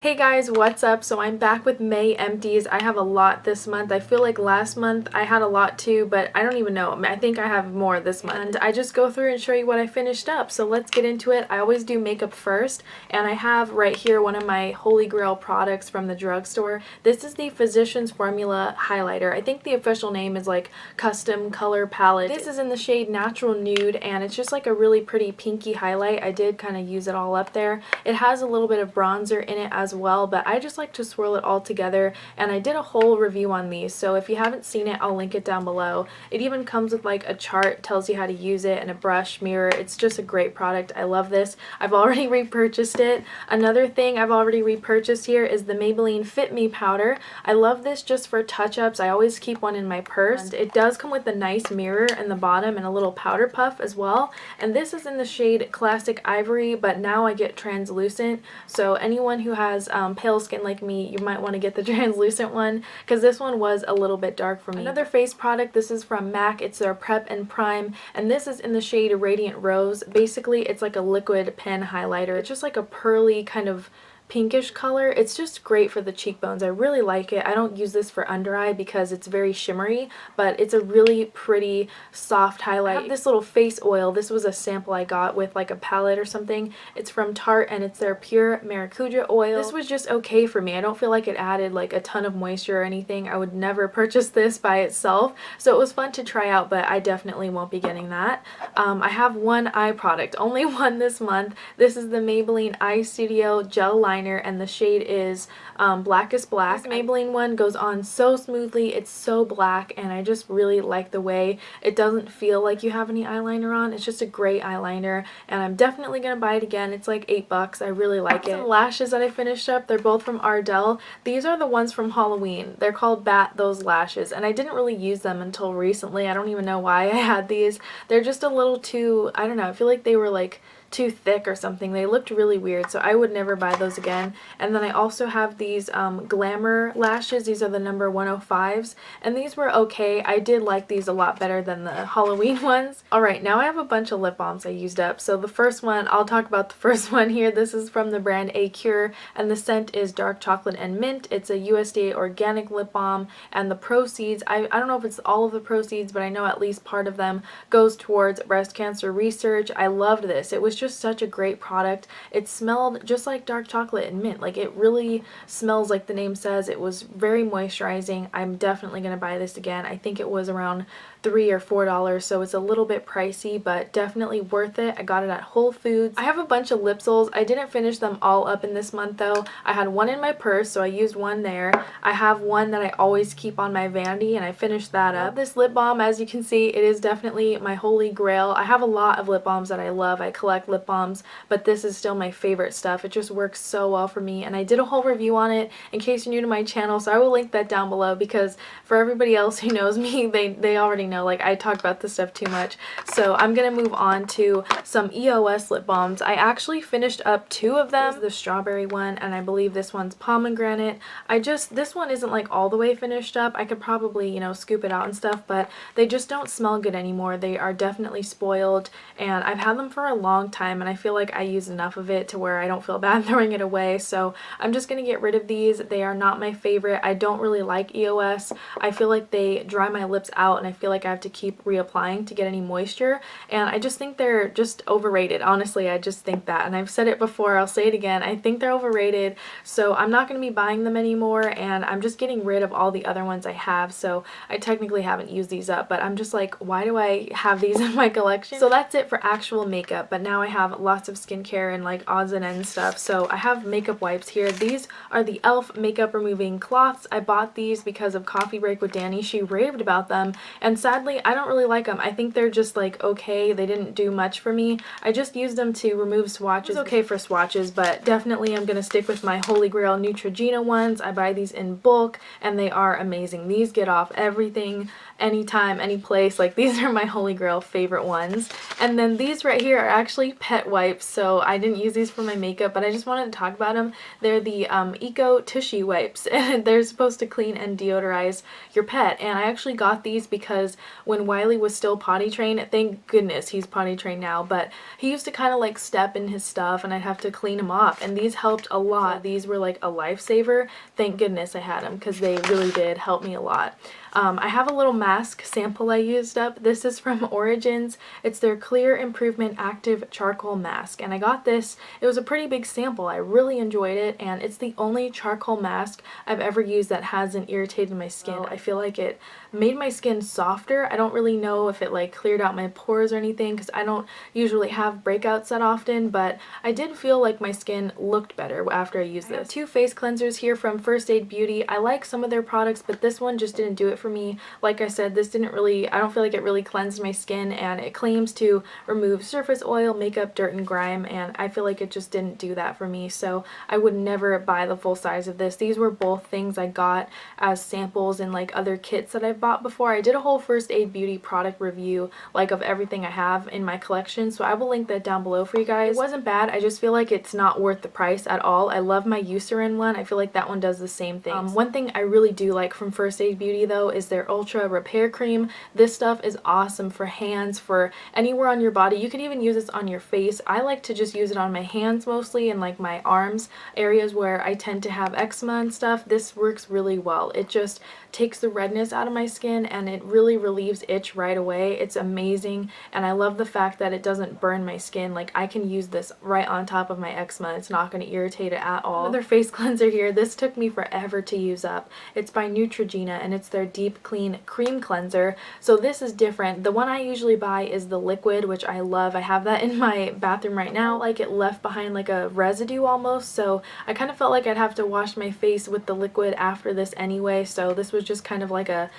Hey guys, what's up? So I'm back with May Empties. I have a lot this month. I feel like last month I had a lot too, but I don't even know. I think I have more this month. And I just go through and show you what I finished up. So let's get into it. I always do makeup first, and I have right here one of my holy grail products from the drugstore. This is the Physicians Formula highlighter. I think the official name is like Custom Color Palette. This is in the shade Natural Nude, and it's just like a really pretty pinky highlight. I did kind of use it all up there. It has a little bit of bronzer in it as well, but I just like to swirl it all together, and I did a whole review on these, so if you haven't seen it, I'll link it down below. It even comes with like a chart, tells you how to use it, and a brush, mirror. It's just a great product. I love this. I've already repurchased it. Another thing I've already repurchased here is the Maybelline Fit Me powder. I love this just for touch-ups. I always keep one in my purse. It does come with a nice mirror in the bottom and a little powder puff as well, and this is in the shade Classic Ivory, but now I get translucent, so anyone who has pale skin like me, you might want to get the translucent one because this one was a little bit dark for me. Another face product, this is from MAC. It's their Prep and Prime, and this is in the shade Radiant Rose. Basically, it's like a liquid pen highlighter. It's just like a pearly kind of pinkish color. It's just great for the cheekbones. I really like it. I don't use this for under eye because it's very shimmery, but it's a really pretty soft highlight. I have this little face oil. This was a sample I got with like a palette or something. It's from Tarte, and it's their pure Maracuja oil. This was just okay for me. I don't feel like it added like a ton of moisture or anything. I would never purchase this by itself, so it was fun to try out, but I definitely won't be getting that. I have one eye product, only one this month. This is the Maybelline EyeStudio Gel Liner, and the shade is Blackest Black. This Maybelline one goes on so smoothly. It's so black, and I just really like the way it doesn't feel like you have any eyeliner on. It's just a great eyeliner, and I'm definitely gonna buy it again. It's like $8. I really like it. Some lashes that I finished up, they're both from Ardell. These are the ones from Halloween. They're called Bat Those Lashes, and I didn't really use them until recently. I don't even know why I had these. They're just a little too, I don't know, I feel like they were like too thick or something. They looked really weird, so I would never buy those again. And then I also have these Glamour lashes. These are the number 105s, and these were okay. I did like these a lot better than the Halloween ones. Alright, now I have a bunch of lip balms I used up. So the first one, I'll talk about the first one here. This is from the brand Acure, and the scent is Dark Chocolate and Mint. It's a USDA organic lip balm, and the proceeds, I don't know if it's all of the proceeds, but I know at least part of them goes towards breast cancer research. I loved this. It was just such a great product. It smelled just like dark chocolate and mint. Like, it really smells like the name says. It was very moisturizing. I'm definitely going to buy this again. I think it was around $3 or $4, so it's a little bit pricey, but definitely worth it. I got it at Whole Foods. I have a bunch of lip soles. I didn't finish them all up in this month though. I had one in my purse, so I used one there. I have one that I always keep on my vanity, and I finished that up. This lip balm, as you can see, it is definitely my holy grail. I have a lot of lip balms that I love. I collect lip balms, but this is still my favorite stuff. It just works so well for me, and I did a whole review on it in case you're new to my channel, so I will link that down below because for everybody else who knows me, they already know, like, I talk about this stuff too much. So I'm gonna move on to some EOS lip balms. I actually finished up 2 of them. The strawberry one, and I believe this one's pomegranate. This one isn't like all the way finished up. I could probably, you know, scoop it out and stuff, but they just don't smell good anymore. They are definitely spoiled, and I've had them for a long time, and I feel like I use enough of it to where I don't feel bad throwing it away. So I'm just gonna get rid of these. They are not my favorite. I don't really like EOS. I feel like they dry my lips out, and I feel like I have to keep reapplying to get any moisture, and I just think they're just overrated. Honestly, I just think that, and I've said it before, I'll say it again, I think they're overrated, so I'm not going to be buying them anymore, and I'm just getting rid of all the other ones I have. So I technically haven't used these up, but I'm just like, why do I have these in my collection? So that's it for actual makeup, but now I have lots of skincare and like odds and ends stuff. So I have makeup wipes here. These are the e.l.f. makeup removing cloths. I bought these because of Coffee Break with Danny. She raved about them, and sadly I don't really like them. I think they're just like okay. They didn't do much for me. I just used them to remove swatches. It's okay for swatches, but definitely I'm gonna stick with my holy grail Neutrogena ones. I buy these in bulk, and they are amazing. These get off everything, anytime, any place. Like, these are my holy grail favorite ones. And then these right here are actually pet wipes, so I didn't use these for my makeup, but I just wanted to talk about them. They're the Eco Tushy wipes, and they're supposed to clean and deodorize your pet. And I actually got these because when Wiley was still potty trained, thank goodness he's potty trained now, but he used to kind of like step in his stuff and I'd have to clean him off, and these helped a lot. So these were like a lifesaver. Thank goodness I had them because they really did help me a lot. I have a little mask sample I used up. This is from Origins. It's their Clear Improvement Active Charcoal Mask, and I got this. It was a pretty big sample. I really enjoyed it, and it's the only charcoal mask I've ever used that hasn't irritated my skin. I feel like it made my skin softer. I don't really know if it like cleared out my pores or anything because I don't usually have breakouts that often, but I did feel like my skin looked better after I used this. I have two face cleansers here from First Aid Beauty. I like some of their products, but this one just didn't do it for me. Like I said, this didn't really, I don't feel like it really cleansed my skin, and it claims to remove surface oil, makeup, dirt, and grime, and I feel like it just didn't do that for me, so I would never buy the full size of this. These were both things I got as samples in like other kits that I've bought before. I did a whole First Aid Beauty product review like of everything I have in my collection, so I will link that down below for you guys. It wasn't bad. I just feel like it's not worth the price at all. I love my Eucerin one. I feel like that one does the same thing. One thing I really do like from First Aid Beauty though is their Ultra Repair Cream. This stuff is awesome for hands, for anywhere on your body. You could even use this on your face. I like to just use it on my hands mostly and like my arms, areas where I tend to have eczema and stuff. This works really well. It just takes the redness out of my skin and it really relieves itch right away. It's amazing, and I love the fact that it doesn't burn my skin. Like I can use this right on top of my eczema. It's not going to irritate it at all. Another face cleanser here. This took me forever to use up. It's by Neutrogena and it's their Deep Clean Cream Cleanser. So this is different. The one I usually buy is the liquid, which I love. I have that in my bathroom right now. Like it left behind like a residue almost, so I kind of felt like I'd have to wash my face with the liquid after this anyway, so this was just kind of like a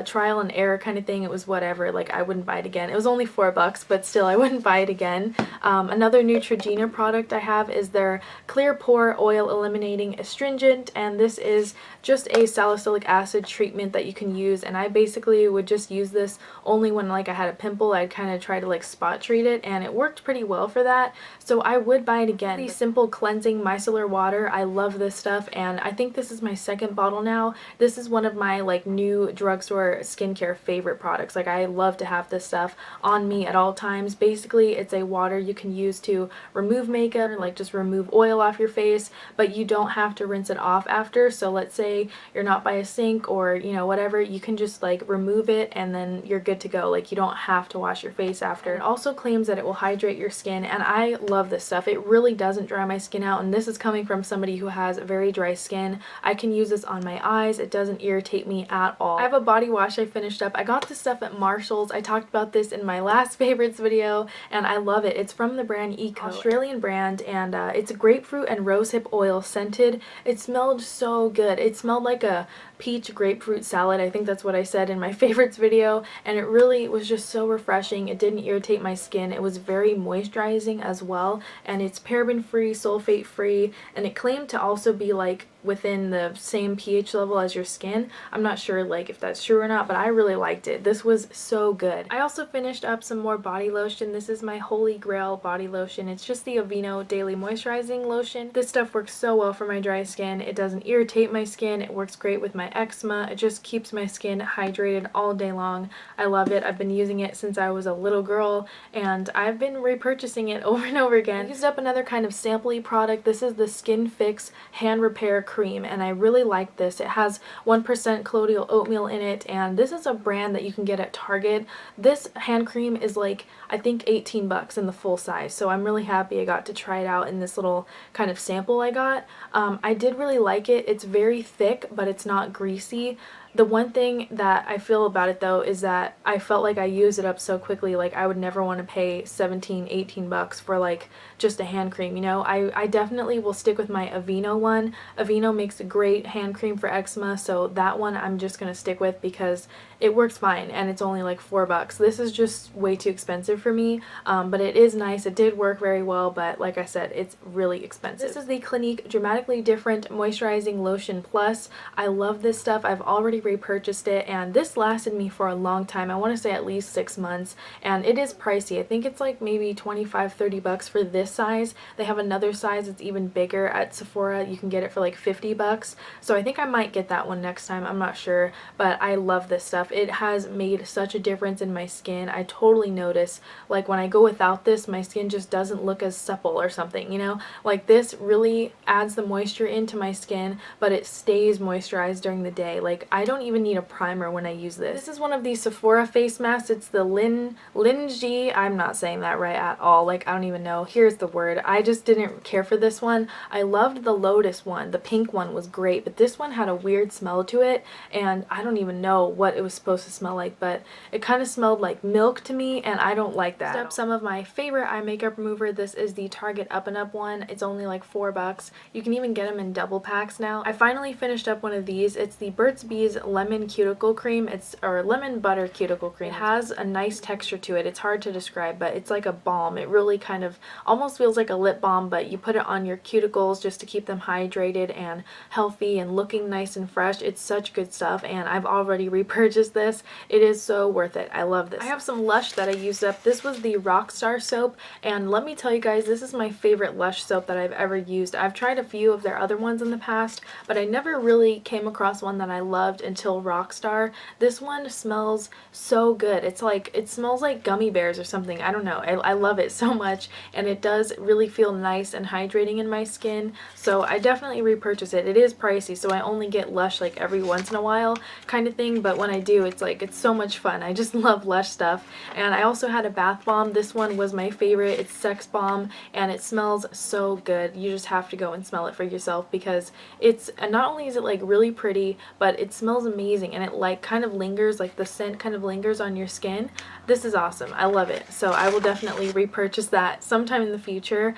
trial and error kind of thing. It was whatever, like I wouldn't buy it again. It was only $4, but still I wouldn't buy it again. Another Neutrogena product I have is their Clear Pore Oil Eliminating Astringent, and this is just a salicylic acid treatment that you can use, and I basically would just use this only when like I had a pimple. I'd kind of try to like spot treat it, and it worked pretty well for that, so I would buy it again. The Simple Cleansing Micellar Water, I love this stuff, and I think this is my second bottle now. This is one of my like new drugstore skincare favorite products. Like I love to have this stuff on me at all times. Basically it's a water you can use to remove makeup, like just remove oil off your face, but you don't have to rinse it off after. So let's say you're not by a sink or you know whatever, you can just like remove it and then you're good to go. Like you don't have to wash your face after. It also claims that it will hydrate your skin, and I love this stuff. It really doesn't dry my skin out, and this is coming from somebody who has very dry skin. I can use this on my eyes. It doesn't irritate me at all. I have a body wash I finished up. I got this stuff at Marshall's. I talked about this in my last favorites video, and I love it. It's from the brand Eco, Australian brand, and it's grapefruit and rosehip oil scented. It smelled so good. It smelled like a peach grapefruit salad. I think that's what I said in my favorites video, and it really was just so refreshing. It didn't irritate my skin. It was very moisturizing as well, and it's paraben free, sulfate free, and it claimed to also be like within the same pH level as your skin. I'm not sure like if that's true or not, but I really liked it. This was so good. I also finished up some more body lotion. This is my Holy Grail body lotion. It's just the Aveeno Daily Moisturizing Lotion. This stuff works so well for my dry skin. It doesn't irritate my skin. It works great with my eczema. It just keeps my skin hydrated all day long. I love it. I've been using it since I was a little girl, and I've been repurchasing it over and over again. I used up another kind of sampley product. This is the Skin Fix Hand Repair Cream, and I really like this. It has 1% colloidal oatmeal in it, and this is a brand that you can get at Target. This hand cream is like I think $18 in the full size, so I'm really happy I got to try it out in this little kind of sample I got. I did really like it. It's very thick, but it's not greasy. The one thing that I feel about it though is that I felt like I used it up so quickly. Like I would never want to pay 17, 18 bucks for like just a hand cream, you know. I definitely will stick with my Aveeno one. Aveeno makes a great hand cream for eczema, so that one I'm just gonna stick with because it works fine and it's only like $4. This is just way too expensive for me, but it is nice. It did work very well, but like I said, it's really expensive. This is the Clinique Dramatically Different Moisturizing Lotion Plus. I love this stuff. I've already already repurchased it, and this lasted me for a long time. I want to say at least 6 months, and it is pricey. I think it's like maybe 25-30 bucks for this size. They have another size that's even bigger at Sephora. You can get it for like 50 bucks. So I think I might get that one next time. I'm not sure, but I love this stuff. It has made such a difference in my skin. I totally notice, like when I go without this, my skin just doesn't look as supple or something, you know? Like this really adds the moisture into my skin, but it stays moisturized during the day. Like I don't even need a primer when I use this. This is one of these Sephora face masks. It's the Linji. I'm not saying that right at all. Like I don't even know. Here's the word. I just didn't care for this one. I loved the Lotus one. The pink one was great, but this one had a weird smell to it, and I don't even know what it was supposed to smell like, but it kind of smelled like milk to me, and I don't like that. Next up, some of my favorite eye makeup remover. This is the Target Up and Up one. It's only like $4. You can even get them in double packs now. I finally finished up one of these. It's the Burt's Bees Lemon Cuticle Cream. Or Lemon Butter Cuticle Cream. It has a nice texture to it. It's hard to describe, but it's like a balm. It really kind of almost feels like a lip balm, but you put it on your cuticles just to keep them hydrated and healthy and looking nice and fresh. It's such good stuff, and I've already repurchased this. It is so worth it. I love this. I have some Lush that I used up. This was the Rockstar soap, and let me tell you guys, this is my favorite Lush soap that I've ever used. I've tried a few of their other ones in the past, but I never really came across one that I loved until Rockstar. This one smells so good. It's like, it smells like gummy bears or something. I don't know. I love it so much, and it does really feel nice and hydrating in my skin, so I definitely repurchase it. It is pricey, so I only get Lush like every once in a while kind of thing, but when I do, it's like, it's so much fun. I just love Lush stuff. And I also had a bath bomb. This one was my favorite. It's Sex Bomb, and it smells so good. You just have to go and smell it for yourself, because it's, not only is it like really pretty, but it smells amazing, and it like kind of lingers, like the scent kind of lingers on your skin. This is awesome. I love it. So I will definitely repurchase that sometime in the future.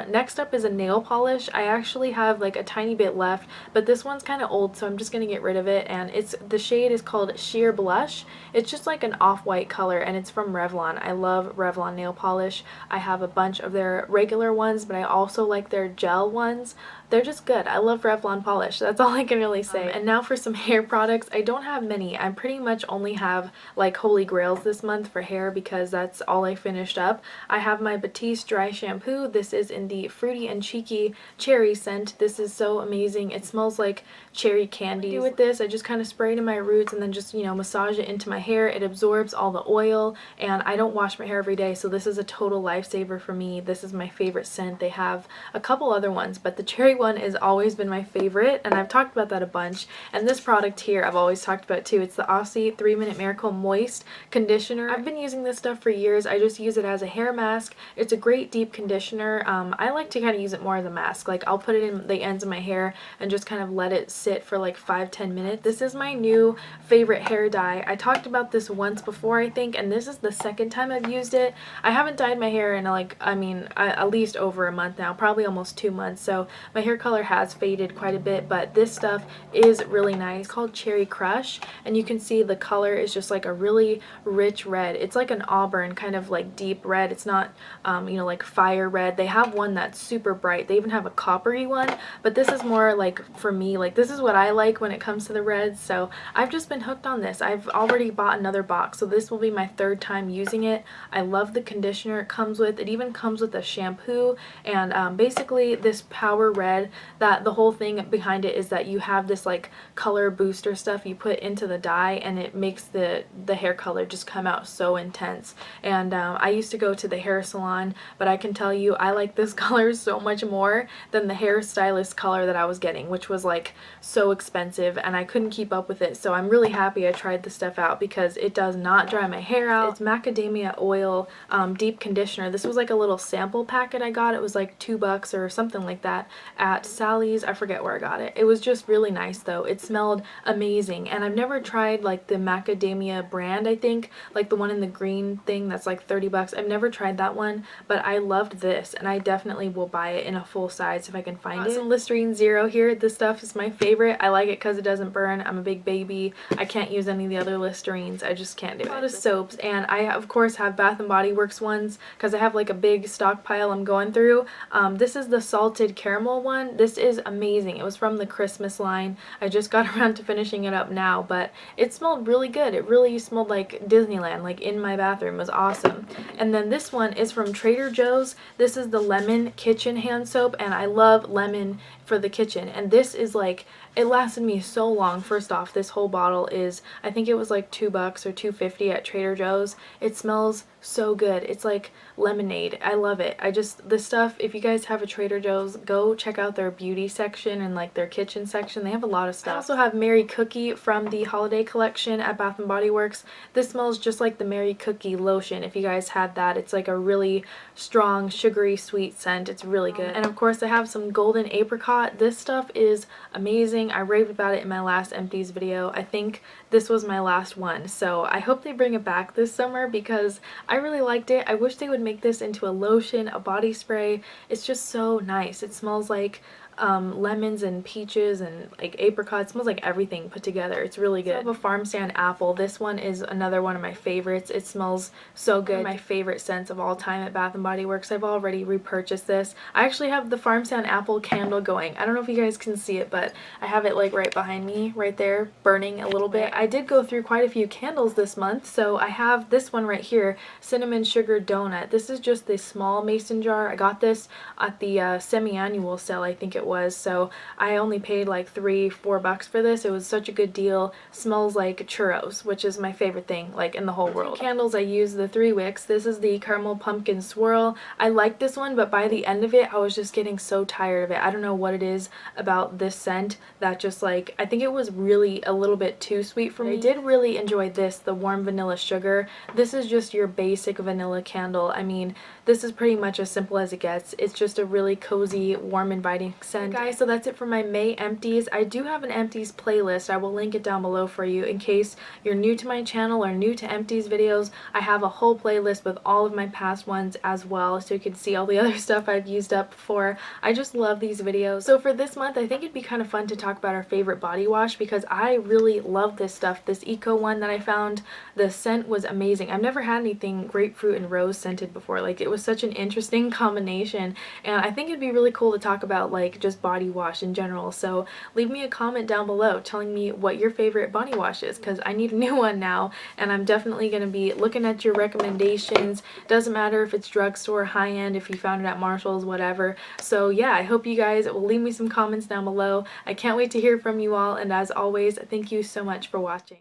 Next up is a nail polish. I actually have like a tiny bit left, but this one's kind of old, so I'm just gonna get rid of it, and the shade is called Sheer Blush. It's just like an off-white color, and it's from Revlon. I love Revlon nail polish. I have a bunch of their regular ones, but I also like their gel ones. They're just good. I love Revlon polish. That's all I can really say. And now for some hair products. I don't have many. I pretty much only have like holy grails this month for hair, because that's all I finished up. I have my Batiste dry shampoo. This is in the Fruity and Cheeky cherry scent. This is so amazing. It smells like cherry candy. With this, I just kind of spray it in my roots and then just, you know, massage it into my hair. It absorbs all the oil, and I don't wash my hair every day, so this is a total lifesaver for me. This is my favorite scent. They have a couple other ones, but the cherry one has always been my favorite, and I've talked about that a bunch. And this product here I've always talked about too. It's the Aussie 3-Minute Miracle Moist Conditioner. I've been using this stuff for years. I just use it as a hair mask. It's a great deep conditioner. I like to kind of use it more as a mask. Like I'll put it in the ends of my hair and just kind of let it sit for like 5-10 minutes. This is my new favorite hair dye. I talked about this once before, I think, and this is the second time I've used it. I haven't dyed my hair in like, at least over a month now, probably almost 2 months, so my hair color has faded quite a bit, but this stuff is really nice. It's called Cherry Crush, and you can see the color is just like a really rich red. It's like an auburn kind of like deep red. It's not you know, like fire red. They have one that's super bright. They even have a coppery one, but this is more like, for me, like this is what I like when it comes to the reds, so I've just been hooked on this. I've already bought another box, so this will be my 3rd time using it. I love the conditioner it comes with. It even comes with a shampoo, and basically this power red, that the whole thing behind it is that you have this like color booster stuff you put into the dye, and it makes the hair color just come out so intense. And I used to go to the hair salon, but I can tell you I like this color so much more than the hairstylist color that I was getting, which was like so expensive, and I couldn't keep up with it. So I'm really happy I tried this stuff out, because it does not dry my hair out. It's macadamia oil deep conditioner. This was like a little sample packet I got. It was like $2 or something like that at Sally's. I forget where I got it. It was just really nice though. It smelled amazing, and I've never tried like the macadamia brand, I think, like the one in the green thing that's like $30. I've never tried that one, but I loved this, and I definitely will buy it in a full size if I can find it. Some Listerine Zero here. This stuff is my favorite. I like it because it doesn't burn. I'm a big baby. I can't use any of the other Listerines. I just can't do it. A lot of soaps, and I of course have Bath and Body Works ones because I have like a big stockpile I'm going through. This is the salted caramel one. one. This is amazing. It was from the Christmas line. I just got around to finishing it up now, but it smelled really good. It really smelled like Disneyland, like in my bathroom. It was awesome. And then this one is from Trader Joe's. This is the lemon kitchen hand soap, and I love lemon for the kitchen. And this is like, it lasted me so long. First off, this whole bottle is, I think it was like $2 or $2.50 at Trader Joe's. It smells so good. It's like lemonade. I love it. This stuff, if you guys have a Trader Joe's, go check out their beauty section and like their kitchen section. They have a lot of stuff. I also have Mary Cookie from the holiday collection at Bath & Body Works. This smells just like the Mary Cookie lotion. If you guys had that, it's like a really strong, sugary, sweet scent. It's really good. And of course, I have some golden apricot. This stuff is amazing. I raved about it in my last Empties video. I think this was my last one, so I hope they bring it back this summer because I really liked it. I wish they would make this into a lotion, a body spray. It's just so nice. It smells like lemons and peaches and like apricot. It smells like everything put together. It's really good. I have a farm stand apple. This one is another one of my favorites. It smells so good. My favorite scents of all time at Bath & Body Works. I've already repurchased this. I actually have the farm stand apple candle going. I don't know if you guys can see it, but I have it like right behind me, right there, burning a little bit. I did go through quite a few candles this month, so I have this one right here, cinnamon sugar donut. This is just the small mason jar. I got this at the semi-annual sale, I think it was, so I only paid like $3-4 for this. It was such a good deal. Smells like churros, which is my favorite thing like in the whole world. Candles, I use the 3 wicks. This is the caramel pumpkin swirl. I like this one, but by the end of it I was just getting so tired of it. I don't know what it is about this scent that just like, I think it was really a little bit too sweet for me. I did really enjoy this, the warm vanilla sugar. This is just your basic vanilla candle. I mean, this is pretty much as simple as it gets. It's just a really cozy, warm, inviting scent. Okay, guys, so that's it for my May Empties. I do have an Empties playlist. I will link it down below for you in case you're new to my channel or new to Empties videos. I have a whole playlist with all of my past ones as well, so you can see all the other stuff I've used up before. I just love these videos. So for this month, I think it'd be kind of fun to talk about our favorite body wash because I really love this stuff. This Eco one that I found, the scent was amazing. I've never had anything grapefruit and rose scented before. Like, it was such an interesting combination, and I think it'd be really cool to talk about like just body wash in general. So leave me a comment down below telling me what your favorite body wash is because I need a new one now, and I'm definitely going to be looking at your recommendations. Doesn't matter if it's drugstore, high-end, if you found it at Marshall's, whatever. So yeah, I hope you guys will leave me some comments down below. I can't wait to hear from you all, and as always, thank you so much for watching.